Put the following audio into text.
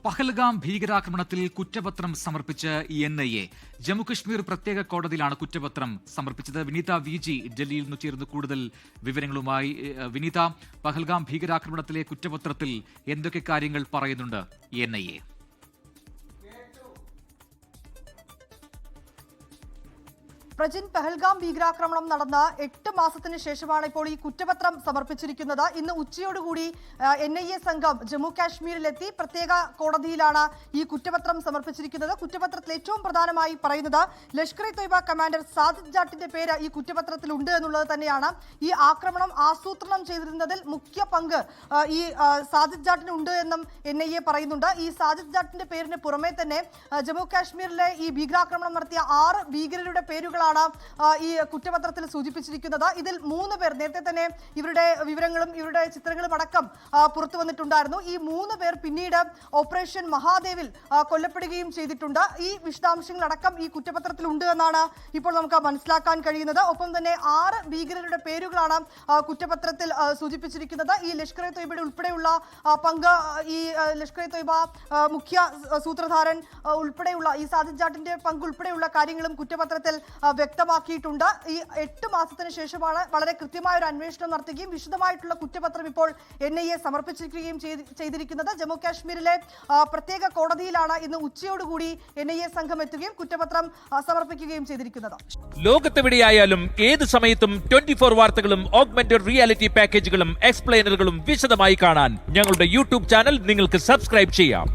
പഹൽഗാം ഭീകരാക്രമണത്തിൽ കുറ്റപത്രം സമർപ്പിച്ച് NIA. ജമ്മുകശ്മീർ പ്രത്യേക കോടതിയിലാണ് കുറ്റപത്രം സമർപ്പിച്ചത്. വിനീത VG ഡൽഹിയിൽ നിന്ന് ചേർന്ന് കൂടുതൽ വിവരങ്ങളുമായി. വിനീത, പഹൽഗാം ഭീകരാക്രമണത്തിലെ കുറ്റപത്രത്തിൽ എന്തൊക്കെ കാര്യങ്ങൾ പറയുന്നുണ്ട് NIA? പ്രജിൻ, പഹൽഗാം ഭീകരാക്രമണം നടന്ന 8 മാസത്തിന് ശേഷമാണ് ഇപ്പോൾ ഈ കുറ്റപത്രം സമർപ്പിച്ചിരിക്കുന്നത്. ഇന്ന് ഉച്ചയോടുകൂടി NIA സംഘം ജമ്മു കാശ്മീരിലെത്തി പ്രത്യേക കോടതിയിലാണ് ഈ കുറ്റപത്രം സമർപ്പിച്ചിരിക്കുന്നത്. കുറ്റപത്രത്തിൽ ഏറ്റവും പ്രധാനമായി പറയുന്നത് ലഷ്കർ ഇ തൊയ്ബ കമാൻഡർ സാദിഖ് ജാട്ടിന്റെ പേര് ഈ കുറ്റപത്രത്തിൽ ഉണ്ട് എന്നുള്ളത് തന്നെയാണ്. ഈ ആക്രമണം ആസൂത്രണം ചെയ്തിരുന്നതിൽ മുഖ്യ പങ്ക് ഈ സാദിഖ് ജാട്ടിന് ഉണ്ട് എന്നും NIA പറയുന്നുണ്ട്. ഈ സാദിഖ് ജാട്ടിന്റെ പേരിന് പുറമെ തന്നെ ജമ്മു കാശ്മീരിലെ ഈ ഭീകരാക്രമണം നടത്തിയ 6 ഭീകരരുടെ പേരുകൾ ഈ കുറ്റപത്രത്തിൽ സൂചിപ്പിച്ചിരിക്കുന്നത്. ഇതിൽ 3 പേർ നേരത്തെ തന്നെ ഇവരുടെ വിവരങ്ങളും ഇവരുടെ ചിത്രങ്ങളും അടക്കം പുറത്തു വന്നിട്ടുണ്ടായിരുന്നു. ഈ 3 പേർ പിന്നീട് ഓപ്പറേഷൻ മഹാദേവിൽ കൊല്ലപ്പെടുകയും ചെയ്തിട്ടുണ്ട്. ഈ വിശദാംശങ്ങൾ അടക്കം ഈ കുറ്റപത്രത്തിൽ ഉണ്ട് എന്നാണ് ഇപ്പോൾ നമുക്ക് മനസ്സിലാക്കാൻ കഴിയുന്നത്. ഒപ്പം തന്നെ 6 ഭീകരരുടെ പേരുകളാണ് കുറ്റപത്രത്തിൽ സൂചിപ്പിച്ചിരിക്കുന്നത്. ഈ ലഷ്കർ ഇ തൊയ്ബയുടെ ഉൾപ്പെടെയുള്ള പങ്ക്, ഈ ലഷ്കർ ഇ തൊയ്ബ മുഖ്യ സൂത്രധാരൻ ഉൾപ്പെടെയുള്ള ഈ സാദിഖ് ജാട്ടിന്റെ പങ്ക് ഉൾപ്പെടെയുള്ള കാര്യങ്ങളും കുറ്റപത്രത്തിൽ വ്യക്തമാക്കിയിട്ടുണ്ട്. ഈ 8 മാസത്തിന് ശേഷമാണ് വളരെ കൃത്യമായ ഒരു അന്വേഷണം നടത്തുകയും വിശദമായിട്ടുള്ള കുറ്റപത്രം ഇപ്പോൾ NIA സമർപ്പിച്ചിരിക്കുകയും ചെയ്തിരിക്കുന്നത്. ജമ്മു കാശ്മീരിലെ പ്രത്യേക കോടതിയിലാണ് ഇന്ന് ഉച്ചയോടുകൂടി NIA സംഘം എത്തുകയും കുറ്റപത്രം സമർപ്പിക്കുകയും ചെയ്തിരിക്കുന്നത്. ലോകത്തെവിടെയായാലും ഏത് സമയത്തും 24 വാർത്തകളും ഓഗ്മെന്റഡ് റിയാലിറ്റി പാക്കേജുകളും എക്സ്പ്ലെയിനറുകളും വിശദമായി കാണാൻ ഞങ്ങളുടെ YouTube ചാനൽ നിങ്ങൾക്ക് സബ്സ്ക്രൈബ് ചെയ്യാം.